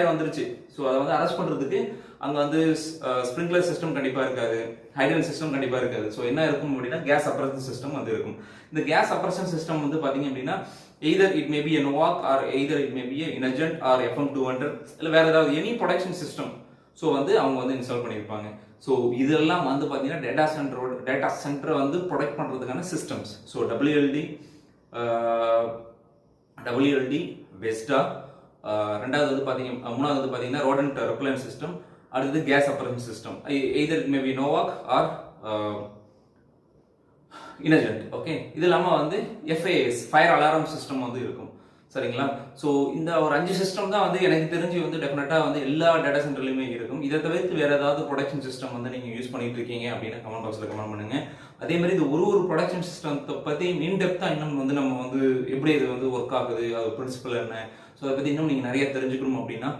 வந்துருச்சு. ஸோ அதை வந்து அரெஸ்ட் பண்றதுக்கு அங்க வந்து ஸ்ப்ரிங்க்லர் சிஸ்டம் கண்டிப்பா இருக்காது, ஹைட்ரன் சிஸ்டம் கண்டிப்பா இருக்காது. ஸோ என்ன இருக்கும் அப்படின்னா கேஸ் சப்ரஷன் சிஸ்டம் வந்து இருக்கும். இந்த கேஸ் சப்ரஷன் சிஸ்டம் வந்து பாத்தீங்க அப்படின்னா either it may be a NOAC or either it may be a Inagent or FM200 இல்ல வேற ஏதாவது எனி ப்ரொடக்ஷன் சிஸ்டம் ஸோ வந்து அவங்க வந்து இன்ஸ்டால் பண்ணியிருப்பாங்க. ஸோ இதெல்லாம் வந்து பார்த்தீங்கன்னா டேட்டா சென்டரை வந்து ப்ரொடெக்ட் பண்ணுறதுக்கான சிஸ்டம்ஸ். ஸோ WLD வெஸ்டா, ரெண்டாவது வந்து பார்த்தீங்க மூணாவது வந்து பார்த்தீங்கன்னா ரோடன்ட் ரெப்லன் சிஸ்டம், அடுத்தது gas suppression system. either it may be NOAC or Inagent. Okay, இது இல்லாமல் வந்து FAS ஃபயர் அலாரம் சிஸ்டம் வந்து இருக்கும். சரிங்களா? ஸோ இந்த ஒரு 5 சிஸ்டம் தான் வந்து எனக்கு தெரிஞ்சு வந்து டெஃபினட்டாக வந்து எல்லா டேட்டா சென்டர்லையுமே இருக்கும். இதை தவிர்த்து வேற ஏதாவது ப்ரொடக்ஷன் சிஸ்டம் வந்து நீங்கள் யூஸ் பண்ணிட்டு இருக்கீங்க அப்படின்னு கமெண்ட் பாக்ஸில் கமெண்ட் பண்ணுங்க. அதே மாதிரி இது ஒரு ப்ரொடக்ஷன் சிஸ்டத்தை பற்றி இன்டெப்த்தாக இன்னும் வந்து நம்ம வந்து எப்படி இது வந்து ஒர்க் ஆகுது, அது பிரின்சிபல் என்ன, ஸோ அதை பற்றி இன்னும் நீங்கள் நிறைய தெரிஞ்சுக்கணும் அப்படின்னா